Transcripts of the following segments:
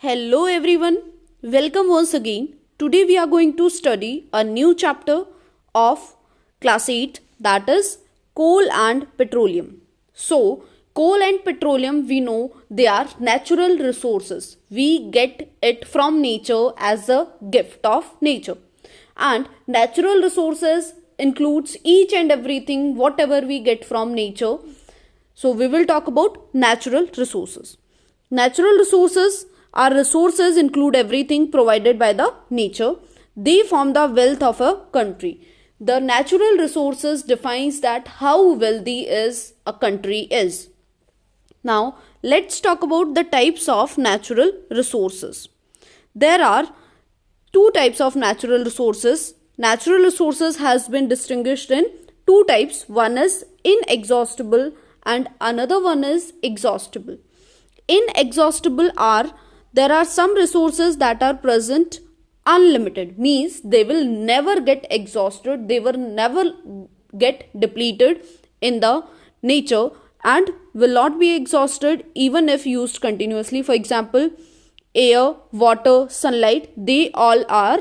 Hello everyone, welcome once again. Today we are going to study a new chapter of class 8, that is coal and petroleum. So, coal and petroleum, we know they are natural resources. We get it from nature as a gift of nature. And natural resources includes each and everything whatever we get from nature. So we will talk about natural resources. Natural resources are resources include everything provided by the nature. They form the wealth of a country. The natural resources defines that how wealthy is a country is. Now let's talk about the types of natural resources. There are two types of natural resources. Natural resources has been distinguished in two types. One is inexhaustible and another one is exhaustible. Inexhaustible are there are some resources that are present unlimited, means they will never get exhausted, they will never get depleted in the nature and will not be exhausted even if used continuously. For example, air, water, sunlight, they all are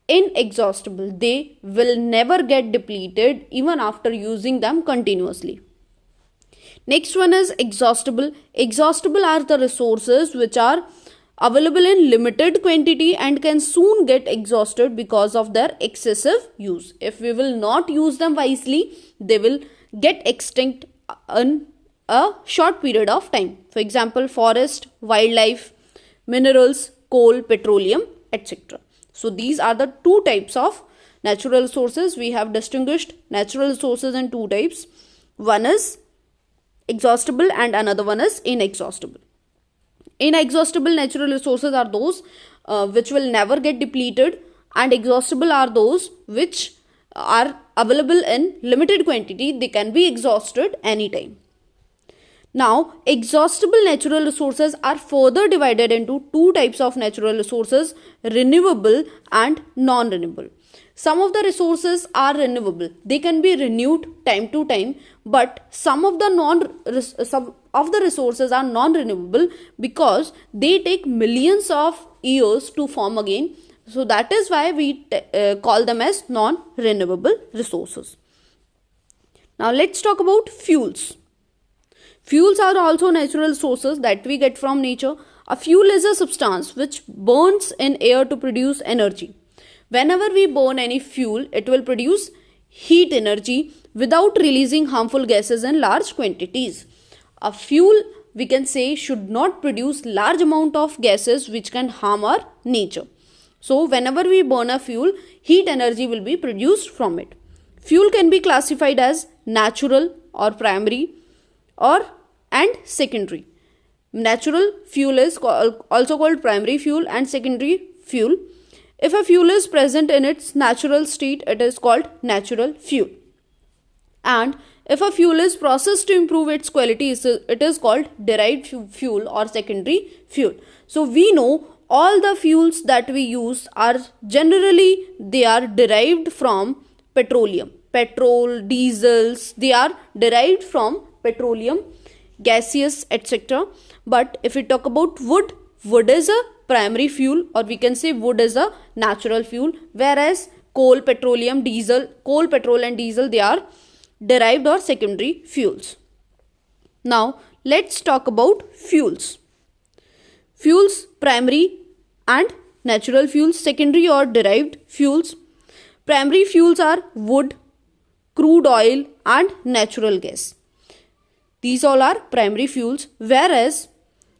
inexhaustible. They will never get depleted even after using them continuously. Next one is exhaustible. Exhaustible are the resources which are available in limited quantity and can soon get exhausted because of their excessive use. If we will not use them wisely, they will get extinct in a short period of time. For example, forest, wildlife, minerals, coal, petroleum, etc. So these are the two types of natural resources. We have distinguished natural resources in two types. One is exhaustible and another one is inexhaustible. Inexhaustible natural resources are those which will never get depleted, and exhaustible are those which are available in limited quantity. They can be exhausted anytime. Now, exhaustible natural resources are further divided into two types of natural resources: renewable and non-renewable. Some of the resources are renewable. They can be renewed time to time, but some of the resources are non-renewable because they take millions of years to form again. So that is why we call them as non-renewable resources. Now let's talk about fuels. Fuels are also natural resources that we get from nature. A fuel is a substance which burns in air to produce energy. Whenever we burn any fuel, it will produce heat energy without releasing harmful gases in large quantities. A fuel, we can say, should not produce large amount of gases which can harm our nature. So whenever we burn a fuel, heat energy will be produced from it. Fuel can be classified as natural or primary and secondary. Natural fuel is also called primary fuel and secondary fuel. If a fuel is present in its natural state, it is called natural fuel. And if a fuel is processed to improve its quality, it is called derived fuel or secondary fuel. So we know all the fuels that we use are generally they are derived from petroleum. Petrol, diesels, they are derived from petroleum, gaseous, etc. But if we talk about wood, wood is a primary fuel, or we can say wood is a natural fuel, whereas coal, petrol and diesel, they are derived or secondary fuels. Now let's talk about fuels. Fuels, primary and natural fuels, secondary or derived fuels. Primary fuels are wood, crude oil and natural gas. These all are primary fuels, whereas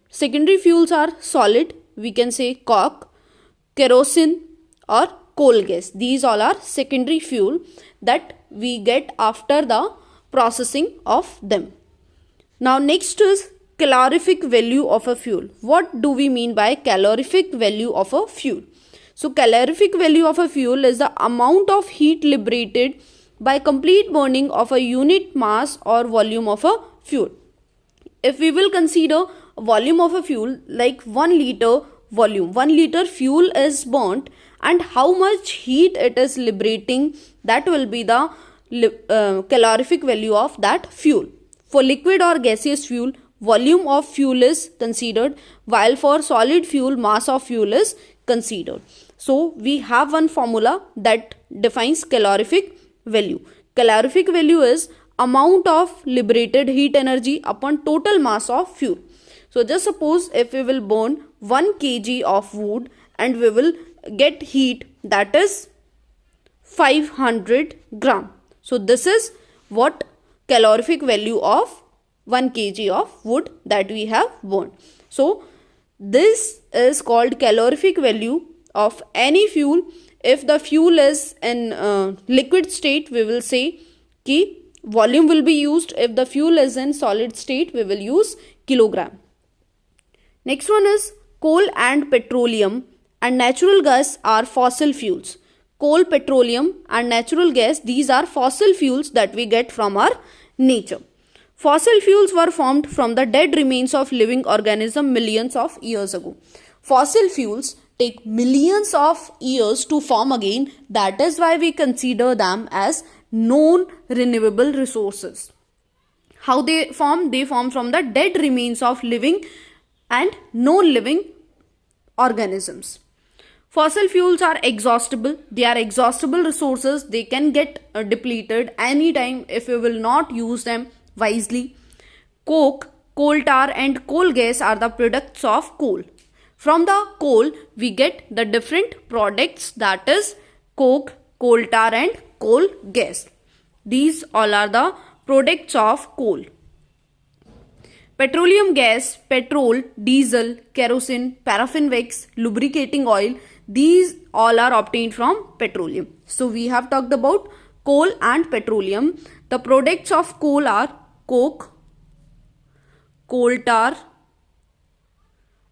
secondary fuels are solid, we can say coke, kerosene or coal gas. These all are secondary fuel that we get after the processing of them. Now next is calorific value of a fuel. What do we mean by calorific value of a fuel? So calorific value of a fuel is the amount of heat liberated by complete burning of a unit mass or volume of a fuel. If we will consider volume of a fuel like 1 liter volume, 1 liter fuel is burnt, and how much heat it is liberating, that will be the calorific value of that fuel. For liquid or gaseous fuel, volume of fuel is considered, while for solid fuel, mass of fuel is considered. So we have one formula that defines calorific value. Calorific value is amount of liberated heat energy upon total mass of fuel. So just suppose if we will burn 1 kg of wood and we will get heat, that is 500 gram. So this is what calorific value of 1 kg of wood that we have burned. So this is called calorific value of any fuel. If the fuel is in liquid state, we will say ki volume will be used. If the fuel is in solid state, we will use kilogram. Next one is coal and petroleum and natural gas are fossil fuels. Coal, petroleum and natural gas, these are fossil fuels that we get from our nature. Fossil fuels were formed from the dead remains of living organisms millions of years ago. Fossil fuels take millions of years to form again. That is why we consider them as non-renewable resources. How they form? They form from the dead remains of living and non-living organisms. Fossil fuels are exhaustible. They are exhaustible resources. They can get depleted anytime if we will not use them wisely. Coke, coal tar and coal gas are the products of coal. From the coal, we get the different products, that is coke, coal tar and coal gas. These all are the products of coal. Petroleum gas, petrol, diesel, kerosene, paraffin wax, lubricating oil, these all are obtained from petroleum. So we have talked about coal and petroleum. The products of coal are coke, coal tar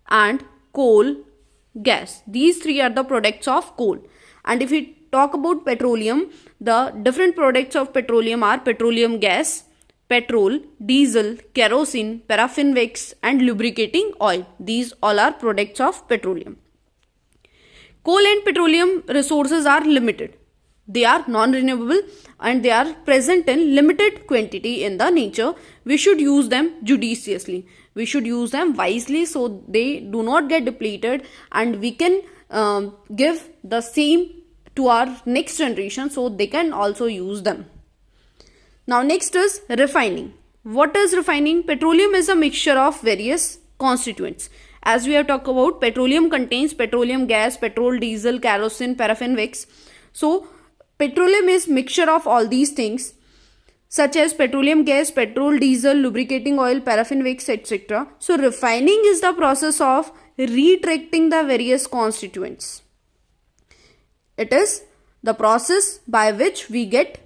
and coal gas. These three are the products of coal. And if we talk about petroleum, the different products of petroleum are petroleum gas, petrol, diesel, kerosene, paraffin wax and lubricating oil. These all are products of petroleum. Coal and petroleum resources are limited. They are non-renewable and they are present in limited quantity in the nature. We should use them judiciously. We should use them wisely so they do not get depleted, and we can give the same to our next generation so they can also use them. Now next is refining. What is refining? Petroleum is a mixture of various constituents. As we have talked about, petroleum contains petroleum gas, petrol, diesel, kerosene, paraffin wax. So petroleum is mixture of all these things such as petroleum gas, petrol, diesel, lubricating oil, paraffin wax, etc. So refining is the process of retracting the various constituents. It is the process by which we get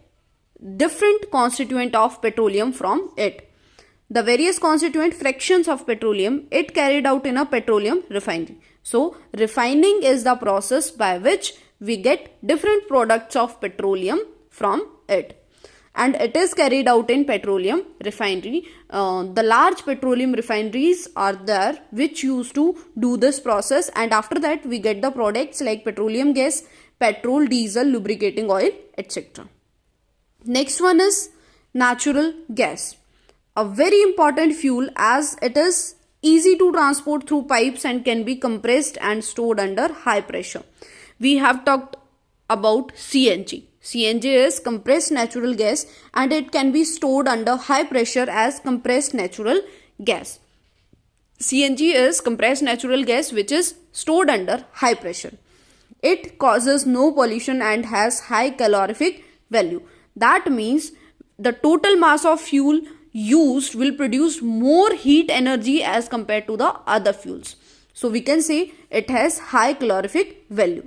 different constituent of petroleum from it. The various constituent fractions of petroleum, it carried out in a petroleum refinery. So refining is the process by which we get different products of petroleum from it. And it is carried out in petroleum refinery. The large petroleum refineries are there which used to do this process, and after that we get the products like petroleum gas, petrol, diesel, lubricating oil, etc. Next one is natural gas. A very important fuel as it is easy to transport through pipes and can be compressed and stored under high pressure. We have talked about CNG. CNG is compressed natural gas and it can be stored under high pressure as compressed natural gas. CNG is compressed natural gas which is stored under high pressure. It causes no pollution and has high calorific value. That means the total mass of fuel used will produce more heat energy as compared to the other fuels. So we can say it has high calorific value.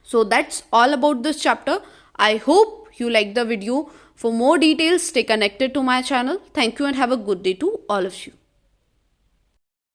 So that's all about this chapter. I hope you liked the video. For more details, stay connected to my channel. Thank you and have a good day to all of you.